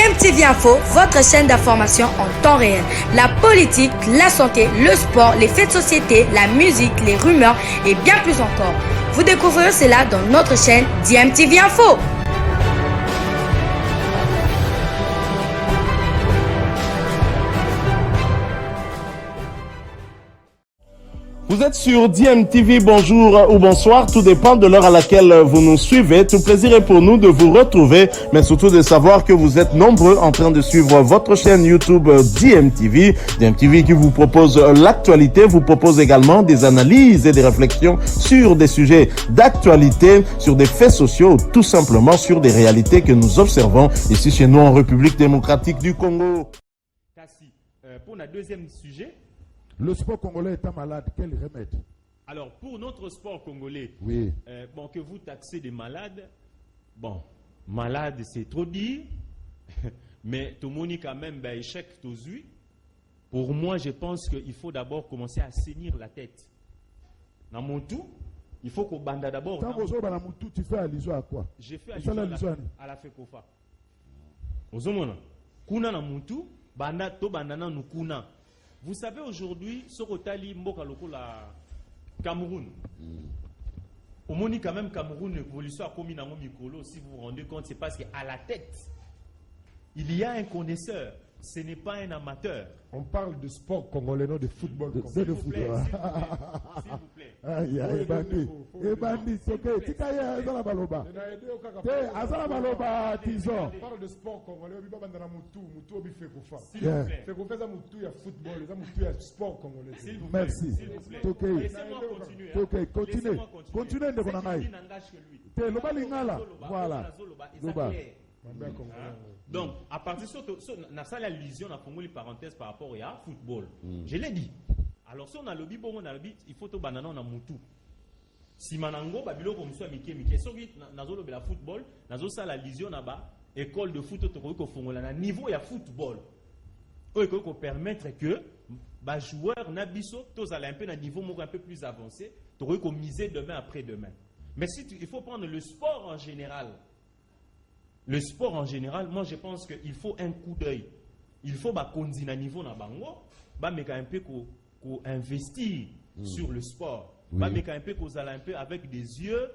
DMTV Info, votre chaîne d'information en temps réel. La politique, la santé, le sport, les faits de société, la musique, les rumeurs et bien plus encore. Vous découvrirez cela dans notre chaîne DMTV Info. Vous êtes sur DMTV, bonjour ou bonsoir, tout dépend de l'heure à laquelle vous nous suivez. Tout plaisir est pour nous de vous retrouver, mais surtout de savoir que vous êtes nombreux en train de suivre votre chaîne YouTube DMTV. DMTV qui vous propose l'actualité, vous propose également des analyses et des réflexions sur des sujets d'actualité, sur des faits sociaux, tout simplement sur des réalités que nous observons ici chez nous en République démocratique du Congo. Pour le deuxième sujet, le sport congolais étant malade, quel remède? Alors, pour notre sport congolais, oui. Bon, que vous taxez des malades, bon, malade c'est trop dire, mais tout le monde quand même ben, échec tous huit. Pour moi, je pense qu'il faut d'abord commencer à saigner la tête. Dans mon tout, il faut qu'on bande d'abord. Quand vous avez mon tout, tu fais allusion à quoi? J'ai fait allusion à la FECOFA. Aux hommes, kuna na mutu, banda to bandana nous kuna. Vous savez aujourd'hui, Sorotali Mboka Loko la Cameroun. Au Moni quand même Cameroun, l'évolution a commis dans mon micro, si vous vous rendez compte, c'est parce qu'à la tête, il y a un connaisseur, ce n'est pas un amateur. On parle de sport congolais, non de football congolais. De football. S'il vous plaît. Aïe, aïe, bandit. Et bandit, c'est ok. Tikaye, Azala Baloba. Azala Baloba, Tison. On parle de sport congolais, on parle de Moutou, Obi Fekofa. S'il vous plaît. Fekofa, ça Moutou, il y a football, ça Moutou, il y a sport congolais. Merci. Ok. Laissez-moi continuer. Ok, continuez. Continuez de mon amaï. Loba Lingala. Voilà. Loba. Donc, à partir de ça, on a ça l'allusion, on a formulé une parenthèse par rapport à football. Je l'ai dit. Alors, si on a le lobby, bon, on a le lobby, il faut que banana on a moutou. Si manango, babilo comme ça, Mickey, si on a le football, on a ça l'allusion là-bas, école de foot, on a un niveau de football. Il faut permettre que les joueurs n'abisso, tous à un peu un niveau un peu plus avancé, tu peux miser demain après demain. Mais si il faut prendre le sport en général. Le sport en général, moi je pense qu'il faut un coup d'œil. Il faut continuer à niveau dans bango, mais un peu qu'on investir sur le sport. Mais un peu qu'on un peu avec des yeux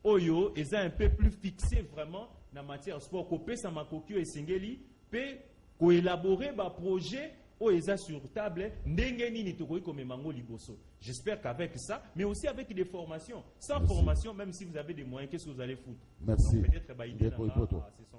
oyo et un peu plus fixé vraiment dans la matière sport. Qu'on peut s'amakokyo et singeli, peut qu'on élaborer un projet sur table. J'espère qu'avec ça, mais aussi avec des formations. Sans formation, même si vous avez des moyens, qu'est-ce que vous allez foutre? Merci.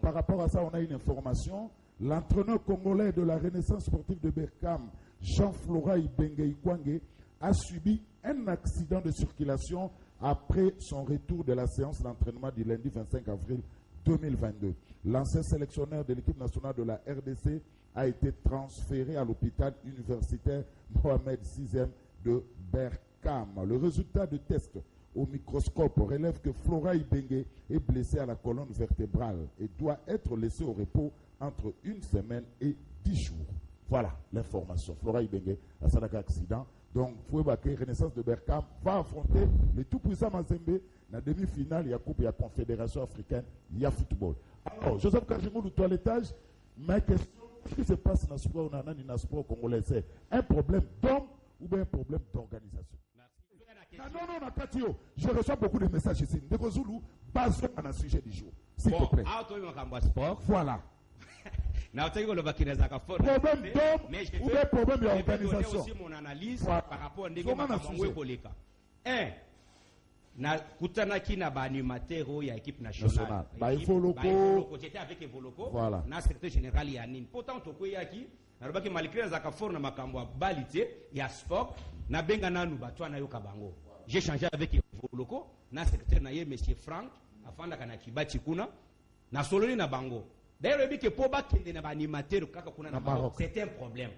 Par rapport à ça, on a une information. L'entraîneur congolais de la Renaissance sportive de Berkane, Jean-Flora Ibenge Kwange, a subi un accident de circulation après son retour de la séance d'entraînement du lundi 25 avril 2022. L'ancien sélectionneur de l'équipe nationale de la RDC a été transféré à l'hôpital universitaire Mohamed VIe de Berkane. Le résultat de test au microscope relève que Flora Ibenge est blessé à la colonne vertébrale et doit être laissé au repos entre 1 semaine et 10 jours. Voilà l'information. Flora Ibenge a un accident. Donc, Fouébake, Renaissance de Berkane, va affronter le tout-puissant Mazembe dans la demi-finale. Il y a Coupe, il y a Confédération africaine, il y a football. Alors, Joseph Kajimou, le toilettage, ma question, qu'est-ce qui se passe dans le sport, dans le sport congolais? C'est un problème d'homme ou bien un problème d'organisation? Non, Katio, je reçois beaucoup de messages ici. Ndeko Zulu, basé dans le sujet du jour. S'il te plaît. Voilà. Problème d'homme ou bien problème d'organisation? Aussi mon analyse par rapport à Ndeko. Na kutanaki na animateur ya équipe nationale. J'étais avec Evoloko. Voilà. Na secrétaire général ya nini. Pourtant tokoyaki na robaki malgré za kafor na makambo ya balite ya sport na benga nanu batwa na yoka bango. J'ai changé avec Evoloko na secrétaire na ye monsieur Frank afanda kana kibati kuna na soloni na bango. D'ailleurs que pour battre na animateur kaka kuna na Maroc, c'est un problème.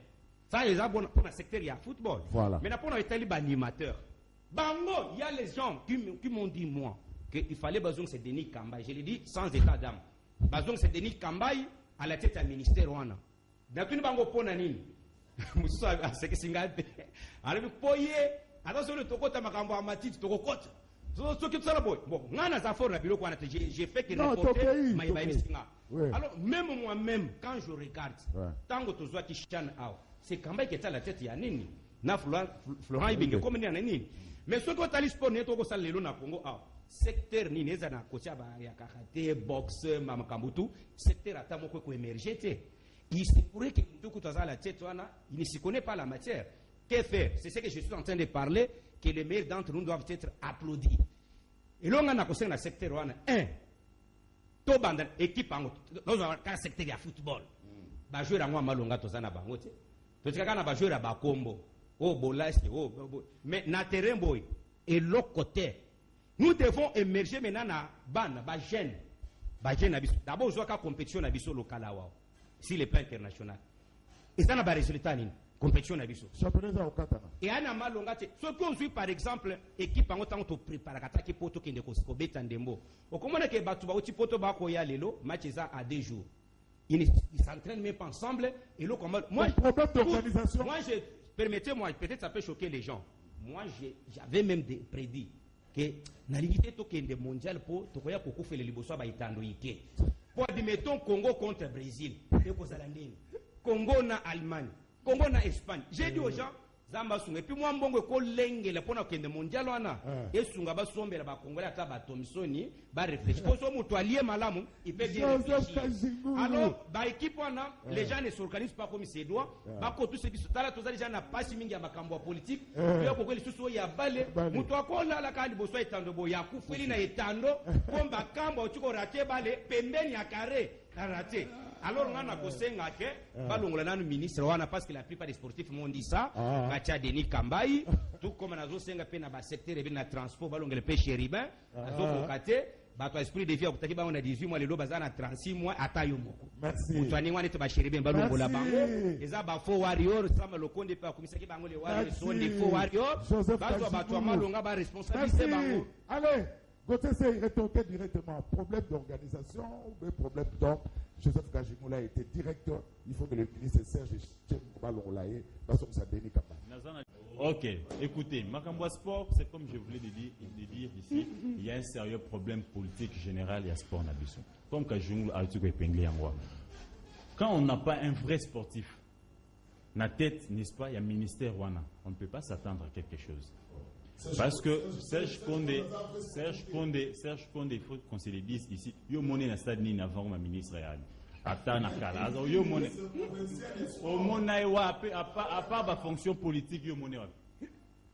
Ça les a bon pour le secteur ya football. Voilà. Mais pour les animateur. Bango, il y a les gens qui m'ont dit, moi, qu'il fallait besoin de Denis Kambaye. Je l'ai dit sans état d'âme. Besoin de Denis Kambaye à la tête du ministère. D'accord, bango ponanine. C'est que c'est un gars. Alors, poye, attention, le tokota makambo amatite, tokota. Bon, j'ai fait que non, reporter ouais. Alors, même moi-même, quand je regarde, tant que tu vois qui chante, c'est quand même qui est à la tête, il y a Nini. Na Florent Ibenge, comme il y a Nini. Mais ce que tu as dit, sport, tu as dit, Congo, secteur Nini, il y a karaté, boxe, mamakambutu, secteur à Tamoko qui émerge. Il se pourrait que tu as la tête, il ne se connaît pas la matière. Qu'est-ce faire? C'est ce que je suis en train de parler, que les meilleurs d'entre nous doivent être applaudis. Et là, on a conseillé dans le secteur 1. To banda équipe dans un secteur de football. Ba joueur à moi malonga to zana bango te. To tika kana ba joueur à Bakombo. Oh Bolasi, oh. Mais na terrain boy et l'autre côté. Nous devons émerger maintenant na ban ba jeune. Ba jeune abiso. D'abord jouer ka compétition abiso local wa. Si le plan international. Et ça na ba résultat ni. Compétition abiso. Championnat au Katana. Et ana malonga te. Ce qu'on joue par exemple équipe en autant to prépare kata ki poto kende ko beta ndembo. Okomona ke batu ba oti poto ba ko ya lelo match ça à 2 jours. Ils s'entraînent même pas ensemble et le comment moi problème d'organisation. Moi permettez-moi, peut-être ça peut choquer les gens. Moi j'avais même prédit que na limité to kende mondial pour to koya ko faire le liboso ba itando ike. Pour admettons Congo contre Brésil, et ko zalandini. Congo na Allemagne. Congo na Espagne. J'ai dit aux gens, Zamba Sunga. Et puis moi, mbongo ko lenge la pona kende mondial wana. Et Sunga ba sombe la ba Congolais ata ba Thompsoni ba réfléchir. Pour so mutu allié malamu, il peut bien réfléchir. Alors, ba équipe wana, les gens ne s'organisent pas comme c'est doit. Ba ko tous ces biso tala tous les gens na pas mingi ya makambo politique. Puis ko kweli susu ya bale, mutu akola la kandi boso etando bo ya kufeli na etando, komba kamba otiko raté bale pembeni ya carré, na raté. Alors, on a kosenga ke balongola nanu ministre wana parce que la plupart des sportifs m'ont dit ça. Katia Denis Kambayi, tout comme on a zosenga pe na ba secteur et na transport balongole pe chéribin, azo kokate, ba to esprit de vie okutaki ba on a 18 mois le lo bazana 36 mois atayo moko. Merci. Mutwani wana te ba chéribin balongola bango, eza ba faux warrior, sama le konde pa komisa ki bango le warrior sont des faux warriors. Ba to malonga ba responsabilité bango. Allez, Gauthier s'est rétorqué directement. Problème d'organisation ou problème d'homme. Joseph Kajimoula était directeur. Il faut que le ministre Serge Tchembalongolaye passe comme ça, Denis Kamba. Ok, écoutez, Makamboa Sport, c'est comme je voulais le dire ici, il y a un sérieux problème politique général et à sport Nabiso. Comme Kajimoula a dit quand on n'a pas un vrai sportif, na tête, n'est-ce pas, il y a un ministère Wana, on ne peut pas s'attendre à quelque chose. Parce que Serge Konde, il faut qu'on se le dise ici. Yo monnaie na stade ni avant ma ministre réal. Attends na kala. Alors yo monnaie. Au monnaie wa à part ba fonction politique yo monnaie wa.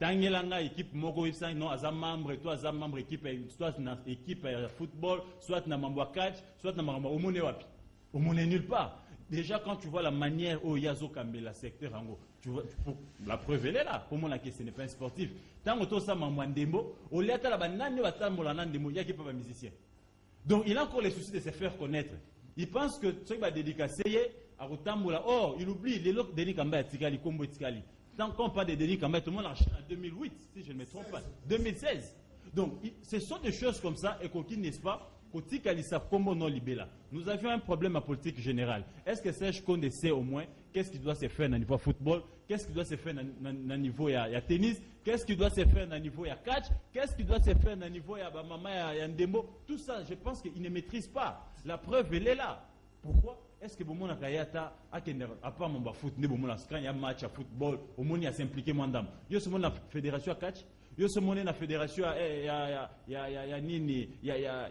Tangelanga équipe moko isa non azam membre toi azam membre équipe soit na équipe football, soit na mambo catch, soit na mambo au monnaie wa. Au monnaie nulle part. Déjà, quand tu vois la manière où Yazo Kambela secteur Ango, tu vois, la preuve elle est là. Pour moi, la question n'est pas un sportif. Tant que tu as Mamwandembo, au lieu de la banane, il y a qui pas un musicien. Donc, il a encore les soucis de se faire connaître. Il pense que ce qui va dédicacer à Rotamboula, oh, il oublie les lots de Denis Kamba, Tikali, Kombo Tikali. Tant qu'on parle de Denis Kamba, tout le monde a acheté en 2008, si je ne me trompe pas, 2016. Donc, ce sont des choses comme ça, et qu'on n'est-ce pas? Nous avions un problème à politique générale. Est-ce que Serge Konde sait au moins qu'est-ce qui doit se faire au niveau football, qu'est-ce qui doit se faire au niveau tennis, qu'est-ce qui doit se faire au niveau catch, qu'est-ce qui doit se faire au niveau ndembo? Tout ça, je pense qu'il ne maîtrise pas. La preuve, elle est là. Pourquoi? Est-ce que Boumona Kayata, à part mon foot, il y a un match à football, au moins il y a s'impliqué moins d'âme. Il y a la fédération à catch. Il y a la fédération, il y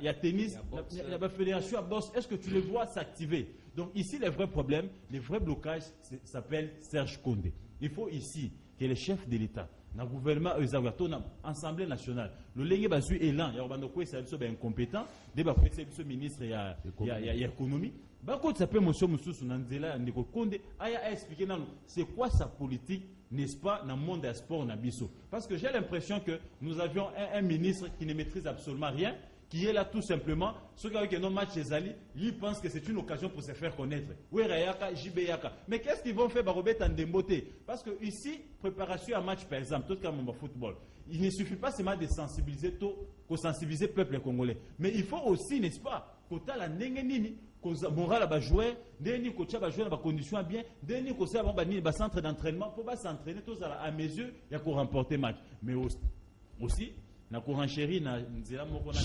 a tennis, il y a la fédération à boxe. Est-ce que tu les vois s'activer? Donc ici, les vrais problèmes, les vrais blocages s'appellent Serge Konde. Il faut ici que les chefs de l'État, le gouvernement, l'Assemblée nationale, le Lengue Basu Elan, il y a un incompétent, il y a un ministre, il y a l'économie. Ça peut expliquer c'est quoi sa politique, n'est-ce pas, dans le monde des sports Nabiso. Parce que j'ai l'impression que nous avions un ministre qui ne maîtrise absolument rien, qui est là tout simplement, ceux qui ont un match chez Ali, ils pensent que c'est une occasion pour se faire connaître. Mais qu'est-ce qu'ils vont faire Barobet en démoté? Parce que ici, préparation à match par exemple, tout comme au football, il ne suffit pas seulement de sensibiliser tout, de sensibiliser le peuple congolais. Mais il faut aussi, n'est-ce pas, que la nengenini, moral à jouer, dernier coach à jouer dans des conditions bien, dernier coach à un centre d'entraînement pour pas s'entraîner tous à mes yeux, il y a qu'on remporter match. Mais aussi, na couranchérie na nzela moko na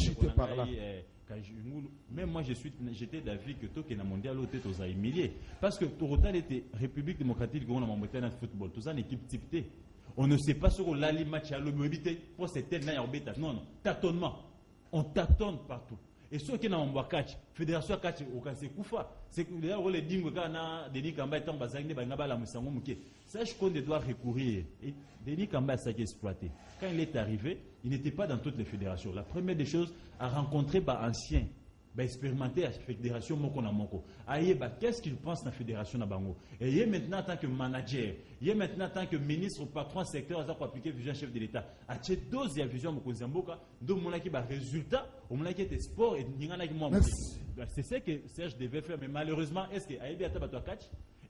même moi j'étais d'avis que toke na mondial au tête aux humiliés parce que total était République démocratique du Congo na mondial de football tous en équipe type. On ne sait pas sur l'ali match à l'obité pour cette telle bêta. Non, tâtonnement. On tâtonne partout. Et ceux qui n'ont pas catch, fédération catch au cas c'est Koufa. C'est que les dingo kana Denis Kamba est en bazang de la Moussango Mouké. Sache qu'on doit recourir. Et Denis Kamba s'est exploité. Quand il est arrivé, il n'était pas dans toutes les fédérations. La première des choses, à rencontrer anciens, expérimenter la fédération Moko na Moko. Qu'est-ce qu'il pense de la fédération na Bango? Et il est maintenant en tant que manager, il est maintenant en tant que ministre ou patron secteur pour appliquer vision chef de l'État. À cette dose de vision Moko Zamboka, donc mon qui résultat, au moment qui était sport et c'est ce que Serge devait faire, mais malheureusement, est-ce qu'il y a eu un catch?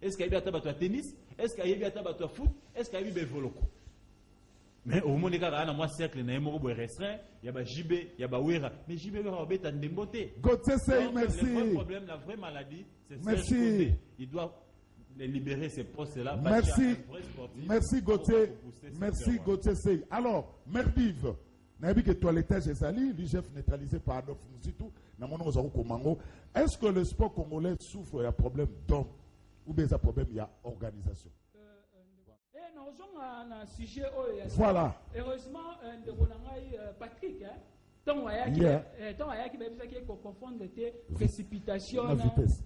Est-ce qu'il y a eu un tennis? Est-ce qu'il y a eu un foot? Est-ce qu'il y a eu un voloko? Mais au moment où il y a un cercle, il y a un restreint, il y a un JB, il y a un Ouera. Mais JB va être en démboté. Gauthier Sey, merci. Le vrai problème, la vraie maladie, c'est merci. Il doit libérer ces postes-là. Merci. Merci Gauthier. Merci Gauthier Sey. Alors, Merdive, Nabi que toilettage est sali, l'IGF neutralisé par Adolphe Mouzitou, est-ce que le sport congolais souffre d'un problème d'homme ou bien un problème il y a organisation? Voilà. Heureusement, Patrick, tant qu'il confondre précipitation et vitesse.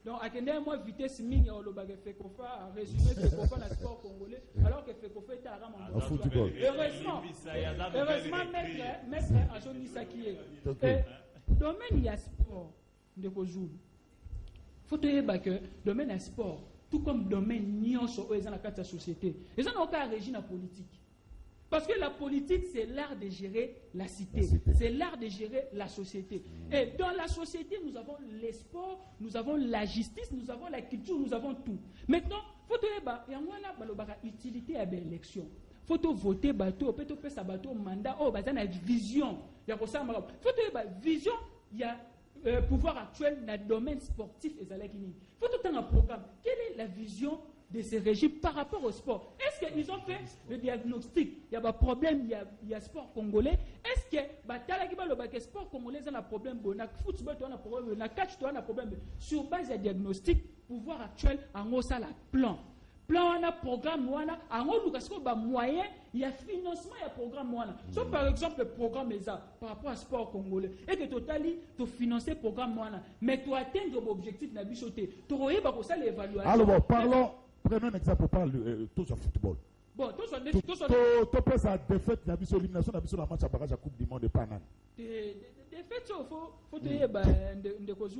Donc, à quel moment vitesse mine le bagage fait qu'on fa résumé fait qu'on fa la sport congolais alors que fait qu'on fait ta rame en football. Heureusement, maître à Johnny Sakié. Domaine il y a sport de Kojoul. Faut te dire que domaine à sport. Tout comme domaine nyonso dans la carte de la société. Ils n'ont aucun régime en politique. Parce que la politique, c'est l'art de gérer la cité. C'est l'art de gérer la société. Et dans la société, nous avons les sports, nous avons la justice, nous avons la culture, nous avons tout. Maintenant, il faut que y ait utilité à l'élection. Il faut voter, bateau, peut faire sa bateau, mandat, il y a une vision. Il faut que vision, il y a pouvoir actuel dans le domaine sportif et il faut tout un programme. Quelle est la vision de ces régimes par rapport au sport? Est-ce qu'ils ont fait le diagnostic? Il y a un problème, il y a sport congolais. Est-ce que le sport congolais a un problème? Le football a un problème, le catch a un problème. Sur base de diagnostic, pouvoir actuel en haut ça la plan. Plan, on a programme, on a moyen, il y a financement, il y a programme. So, par exemple, le programme est ça, par rapport au sport congolais, et que tu finances le programme, mais tu atteins l'objectif, tu as l'évaluation. Alors, parlons, prenons un exemple, tout sur football. Bon, tout sur sa défaite, tu as vu sur l'élimination, tu as vu sur la match à barrage à Coupe du Monde de Paname. Défaite, il faut te dire,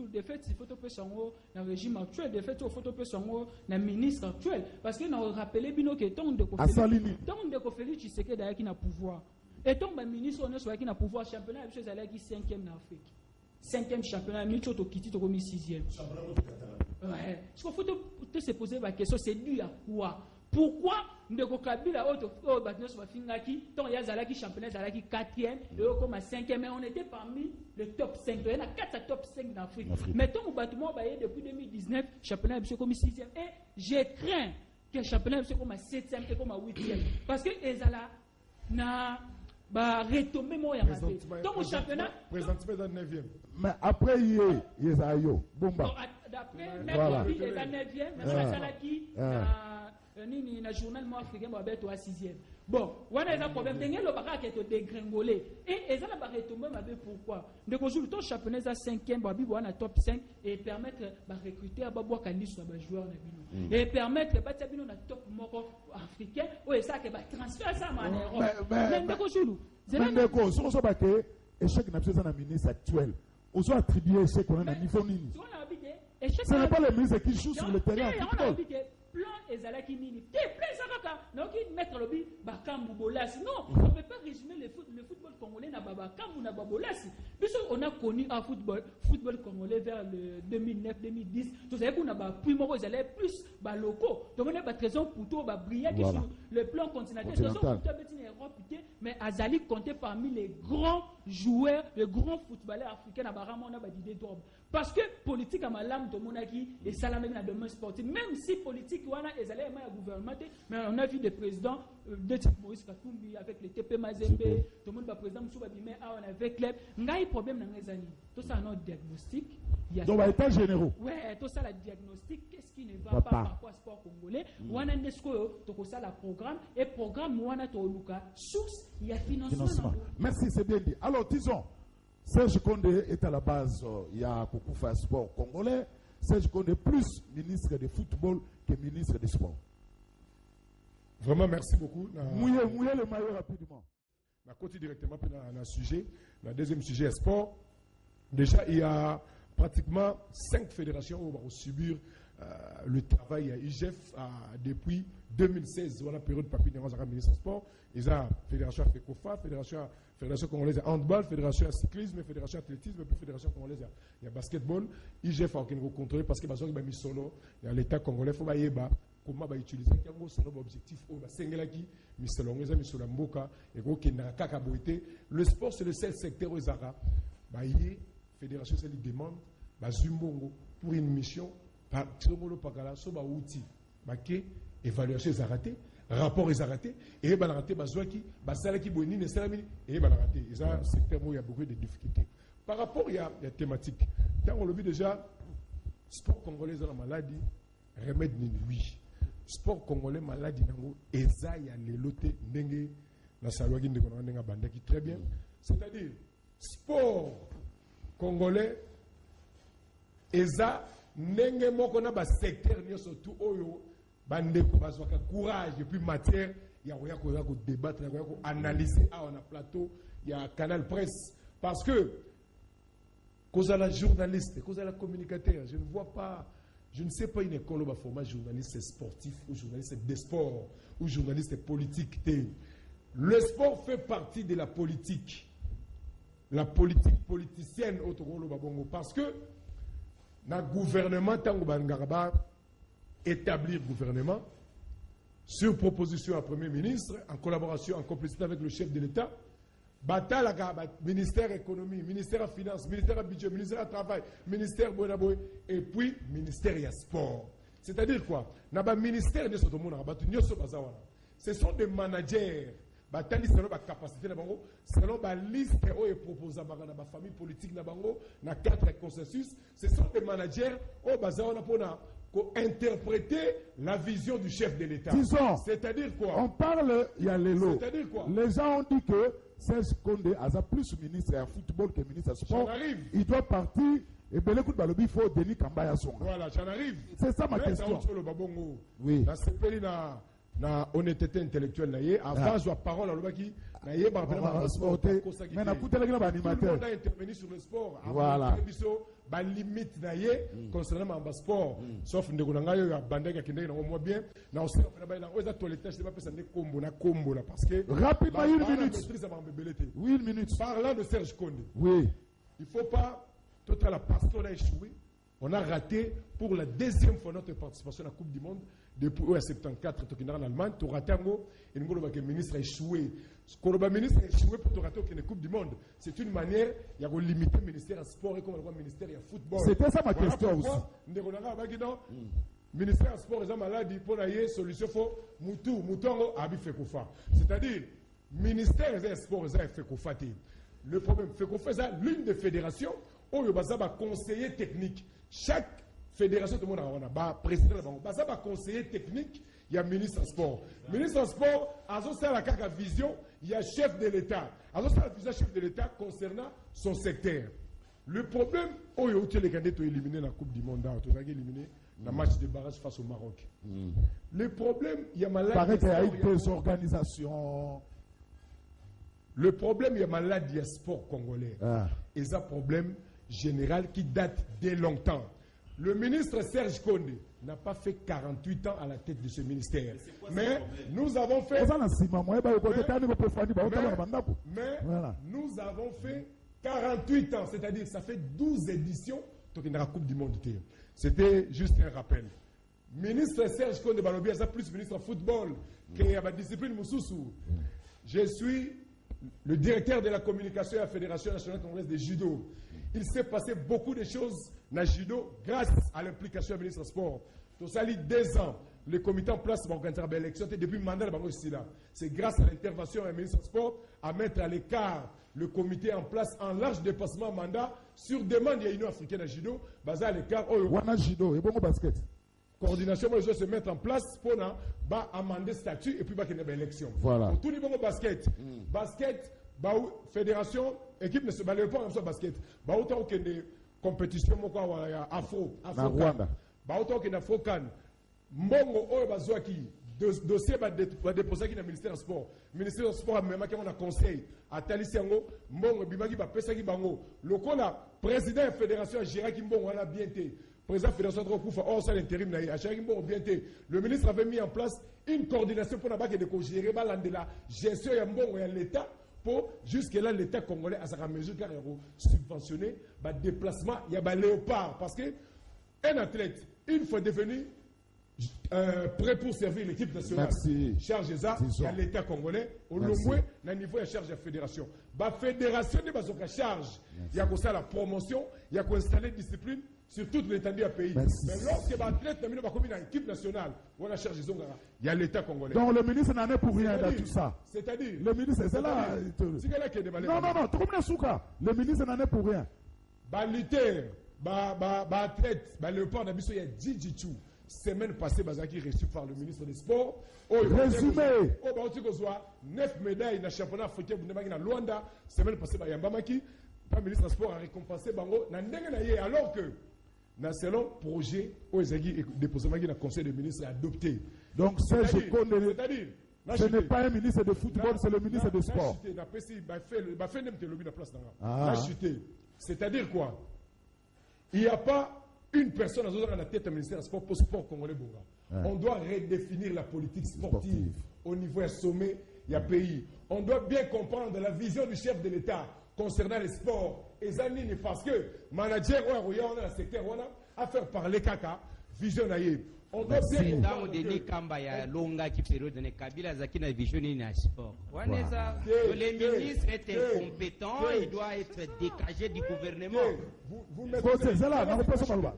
défaite, il faut te faire dans le régime actuel, défaite, il faut te faire dans le ministre actuel. Parce que nous rappelons que tant de Kofeli, tu sais qu'il y a qui n'a pouvoir. Et tant que ministre, on est qui n'a pouvoir, championnat, il y a qui 5e en Afrique. 5e championnat, il y a qui 6e. Ouais. Ce qu'il faut te poser la question, c'est dû à quoi? Pourquoi Ndeko Kabila tant il y a championnat 4e et comme 5e, mais on était parmi le top 5. Il y a 4 top 5 d'Afrique. Mais tant au bâtiment depuis 2019, championnat est comme 6e. Et je crains que le championnat soit comme 7e et comme 8e. Parce que Ezala n'a pas retombé mon yamate. Donc au championnat. Présentement dans 9e. Mais après, il y a eu. D'après, il y a 9e, mais Salaki. Ni na journal mo africain ba beto à 6e. Bon, wana eza problème ndenge lo baka ke to dégringoler et eza la ba retomber ma be pourquoi? Ndeko jour ton championnat za 5e ba bi wana top 5 et permettre ba recruter ba boa kandisu ba joueur na bino. Et permettre ba tabino na top moko africain ou ça que ba transfert ça en Europe. Mais ndeko jour. Ndeko so ba ke échec na pesa na ministre actuel. On soit attribué échec on a niveau nini. Ce n'est pas le ministre qui joue sur le terrain. Plan ezalaki nini te plan ezalaka naoki mettre lobi bakambu bolasi non on peut pas résumer le football congolais na bakambu na babolasi biso on a connu un football congolais vers le 2009 2010 tout ça qu'on a ba puis moko ezalait plus ba locaux donc on a ba trésor puto ba briller sur le plan continental trésor puto betine Europe mais azali compté parmi les grands joueurs, les grands footballeurs africains à Baramona Badide Drop. Parce que politique à Malam Tomonaki et Salamé dans le domaine sportif, même si politique wana est allé à gouvernement, mais on a vu des présidents de type Maurice Katumbi avec le TP Mazembe, tout le monde va président Moussouba Bimé, on avait club. Il y a un problème dans les années. Tout ça, un diagnostic. Donc, il état généraux. Oui, tout ça, le diagnostic, qu'est-ce qui ne va pas par rapport au sport congolais? On a tout ça, le programme, et programme, on a tout le source, il y a financement. Merci, c'est bien dit. Alors, disons, Serge Condé est à la base, il y a beaucoup de sport congolais. Serge Condé plus ministre de football que ministre de sport. Vraiment, merci beaucoup. Mouillez le maillot rapidement. On continue directement dans le sujet. Le deuxième sujet est sport. Déjà, il y a pratiquement 5 fédérations qui vont subir le travail à IGF depuis 2016. Voilà la période de papier de ministre du sport. Il y a la fédération FECOFA, fédération congolaise de handball, fédération de cyclisme, fédération d'athlétisme, puis fédération congolaise de basketball. IGF a contrôlé parce que il y a l'État congolais, il faut comment va utiliser son objectif le sport c'est le seul secteur où la fédération se demande pour une mission par outil évaluation est arrêtée rapport est arrêté et raté et ça secteur où il y a beaucoup de difficultés par rapport il y a des thématiques quand on le vit déjà sport congolais dans la maladie remède oui sport congolais maladie nango eza ya lelote ndenge na salwaki ndeko na ndenga bandaki très bien c'est-à-dire sport congolais eza ndenge moko na ba secteur nyo surtout oyo bandeko bazwaka courage et puis matière ya ko débattre ya ko analyser on a plateau ya Canal Presse parce que cause à la journaliste cause à la communicateur je ne sais pas une école où on former journaliste sportif ou journaliste des sports ou journaliste politique. Le sport fait partie de la politique. La politique politicienne parce que dans le gouvernement, établir gouvernement sur proposition à Premier ministre, en collaboration, en complicité avec le chef de l'État, ministère économie, ministère des finances, ministère du budget, ministère du travail, ministère Bonaboy, et puis ministère du sport. C'est-à-dire quoi? Ce sont des managers. Selon la capacité, selon la liste qui est proposée par la famille politique, dans 4 consensus, ce sont des managers pour interpréter la vision du chef de l'État. C'est-à-dire quoi? On parle, il y a les lots. C'est-à-dire quoi? Les gens ont dit que Serge Condé a plus ministre à football que ministre à sport. Il doit partir et bien écoute, il faut Denis Kambaya son. Voilà, j'en arrive. C'est ça ma question. Oui. Na honnêteté intellectuelle avant je parole à l'obaki na yeba sport mais na kutela kina ba animateur on a intervenu sur le sport voilà ba limite na concernant le sport sauf ndeko na ngayo ya bandeka kende na moi bien na aussi na ba na oza toilette c'est pas personne combo na combo là parce que rapidement 1 minute oui 1 minute parlant de Serge Condé oui il faut pas toute la passion a échoué on a raté pour la 2e fois notre participation à la Coupe du Monde depuis 1974, tu es en Allemagne, tu as raté et le ministre a échoué. Quand le ministre a échoué pour te rater la Coupe du Monde, c'est une manière de limiter le ministère du sport et comme le ministère du football. C'était ça ma question aussi. Le ministère du sport est malade pour la solution pour Moutongo Abi Fekofa. C'est-à-dire, le ministère du sport est Fekofa. Le problème, Fekofa, c'est l'une des fédérations où il y a un conseiller technique. Chaque fédération, tout le monde a président de la conseiller technique, il y a ministre du sport. Ministre du sport, à la vision, il y a chef de l'État. À la chef de l'État concernant son secteur. Le problème, il y a les candidats éliminés dans la Coupe du Monde, ils ont éliminé dans le match de barrage face au Maroc. Le problème, il y a maladie. Paraît qu'il y a eu des organisations. Le problème, il y a maladie du sport congolais. Et c'est un problème général qui date de longtemps. Le ministre Serge Condé n'a pas fait 48 ans à la tête de ce ministère. Mais nous avons fait... nous avons fait 48 ans, c'est-à-dire ça fait 12 éditions de la Coupe du Monde. C'était juste un rappel. Ministre Serge Condé Balobi, c'est plus ministre de football que la discipline Moussoussou. Je suis le directeur de la communication à la Fédération nationale congolaise de judo. Il s'est passé beaucoup de choses dans le judo grâce à l'implication du ministre des Sports. Tout ça, 2 ans, le comité en place va organiser l'élection depuis le mandat de Bango Sila. C'est grâce à l'intervention du ministre des Sports à mettre à l'écart le comité en place en large dépassement mandat sur demande de l'Union africaine de judo. Basé à l'écart. Wana judo et bon basket. Coordination, moi, je dois se mettre en place pour amender statut et puis qu'il y ait une élection. Voilà. Pour tout niveau basket. Basket, fédération, équipe ne se bat pas en basket. Autant qu'il y ait des compétitions afro. Na Rwanda. Autant qu'il y ait afro can. Mbongo, dossier va déposer dans le ministère des Sports. Le ministère des Sports a même un conseil. À Talisengo, Mbongo, Bimagi, Pesaki Bango. Le président de la fédération, Jiraki Mbongo, on a bien été. Président de la fédération de hors ça l'intérim, le ministre avait mis en place une coordination pour gérer la gestion de l'État pour jusque-là l'État congolais à sa mesure car subventionner le déplacement, il y a un léopard. Parce qu'un athlète, une fois devenu prêt pour servir l'équipe nationale, charge ça, il y a l'État congolais, au Longwe, au niveau de la charge de la fédération. La fédération de charge, il y a la promotion, il y a installer discipline sur toute l'étendue du pays. Merci. Mais lorsque l'athlète n'a mis dans l'équipe nationale, on a chargé Zongara, il y a l'État congolais. Donc le ministre n'en est pour rien dans tout ça. C'est-à-dire le ministre, c'est là. Non, tout le monde souka. Le ministre n'en est pour rien. Lutteur, athlète, léopard, il y a Djidjitu. Semaine passée, Bazaki reçu par le ministre des Sports. Résumé. 9 médailles dans le championnat africain de Luanda. Semaine passée, Yambamaki, le ministre des Sports a récompensé Bango. Alors que, selon le projet, Oezagi déposé dans le conseil des ministres adopté. Donc, ce n'est pas un ministre de football, c'est le ministre des Sports. C'est-à-dire quoi? Il n'y a pas une personne à la tête du ministère des Sports pour le sport congolais. On doit redéfinir la politique sportive au niveau du sommet, il y a pays. On doit bien comprendre la vision du chef de l'État concernant les sports. Et Zanini, parce que manager on a le secteur a fait parler caca, vision naïe. On doit bien comprendre. Denis Kamba ya longa qui période de Kabila Zakina vision na sport. Le ministre est incompétent, il doit être dégagé du gouvernement. Vous mettez côté, c'est là,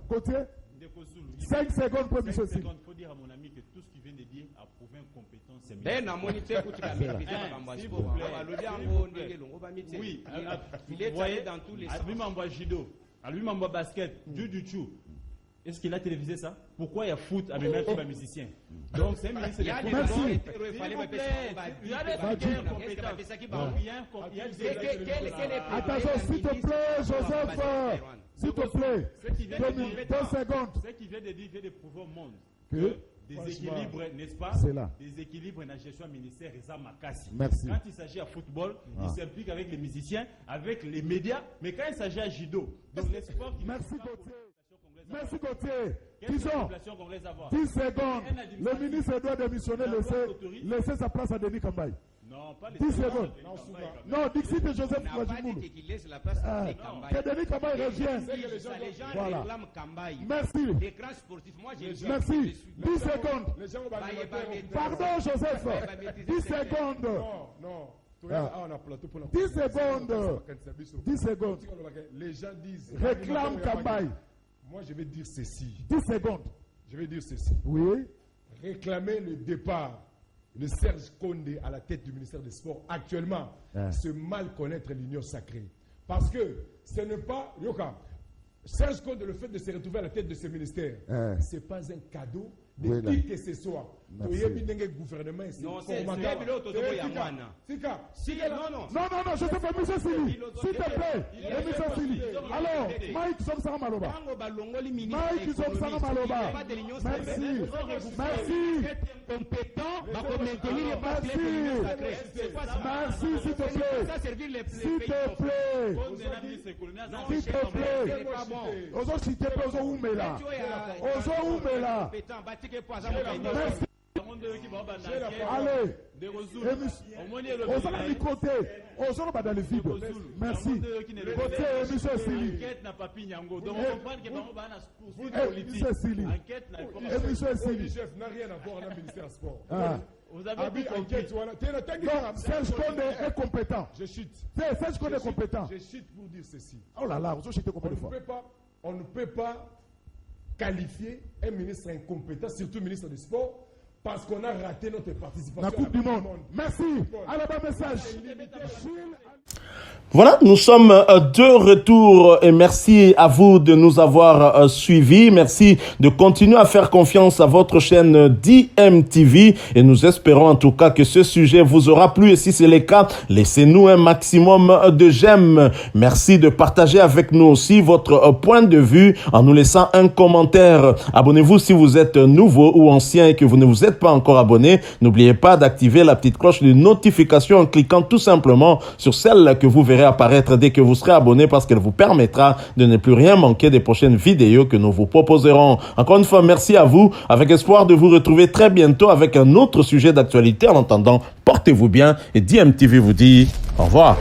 côté 5 secondes pour monsieur. Il faut dire à mon ami que tout ce qu'il vient de dire a prouvé incompétence. Ben, na moniteur pour la s'il vous plaît. Oui, il est allé dans tous les sens. Lui m'envoie judo, lui m'envoie basket, judo. Est-ce qu'il a télévisé ça? Pourquoi il y a foot à même un musicien? Donc c'est un ministre de attention, s'il te plaît, Joseph. S'il te plaît. 2 secondes. Ce qu'il vient de dire, il vient de prouver au monde que déséquilibre, n'est-ce pas? C'est là. Déséquilibre dans la gestion ministère Reza Makassi. Merci. Quand il s'agit à football, il s'implique avec les musiciens, avec les médias, mais quand il s'agit à judo, donc les sports qui... Merci Gauthier. Merci Gauthier. 10 secondes. Le ministre doit démissionner, laisser sa place à Denis Kambaye. Non, pas les 10 secondes. Non, Dixit et Joseph Mwajimoulou. Que Denis Kambaye revienne. Voilà. Merci. Merci. 10 secondes. Pardon, Joseph. 10 secondes. Non. 10 secondes. 10 secondes. Les gens disent. Réclame Kambaye. Moi, je vais dire ceci. 10 secondes. Je vais dire ceci. Oui. Réclamer le départ de Serge Condé à la tête du ministère des Sports actuellement, c'est mal connaître l'union sacrée. Parce que ce n'est pas... Serge Condé, le fait de se retrouver à la tête de ce ministère, ce n'est pas un cadeau de qui que ce soit. Non, c'est non, je te fais monsieur Sili. S'il te plaît, monsieur Sili. Alors, Mike Somsana Maloba. Mike Somsana Maloba. Merci. Compétent, merci, s'il te plaît. S'il te plaît. S'il te plaît, merci. Allez, aux allons du côté, aux allons dans le vide. Merci. Côté, monsieur Sili. Monsieur Sili. Monsieur Sili n'a rien à voir dans le ministère des Sports. Vous avez Abi, tout compris. enquête, voilà. Non, Serge Konde est compétent. Je chute. Serge Konde est compétent. Je chute pour dire ceci. Oh là là, vous avez chuté combien de fois? On ne peut pas qualifier un ministre incompétent, surtout ministre du sport, parce qu'on a raté notre participation La Coupe du Monde. Merci. À la bonne message. Voilà, nous sommes de retour et merci à vous de nous avoir suivis. Merci de continuer à faire confiance à votre chaîne DMTV et nous espérons en tout cas que ce sujet vous aura plu et si c'est le cas, laissez-nous un maximum de j'aime. Merci de partager avec nous aussi votre point de vue en nous laissant un commentaire. Abonnez-vous si vous êtes nouveau ou ancien et que vous ne vous êtes pas encore abonné. N'oubliez pas d'activer la petite cloche de notification en cliquant tout simplement sur celle que vous verrez apparaître dès que vous serez abonné parce qu'elle vous permettra de ne plus rien manquer des prochaines vidéos que nous vous proposerons. Encore une fois, merci à vous, avec espoir de vous retrouver très bientôt avec un autre sujet d'actualité. En attendant, portez-vous bien et DMTV vous dit au revoir.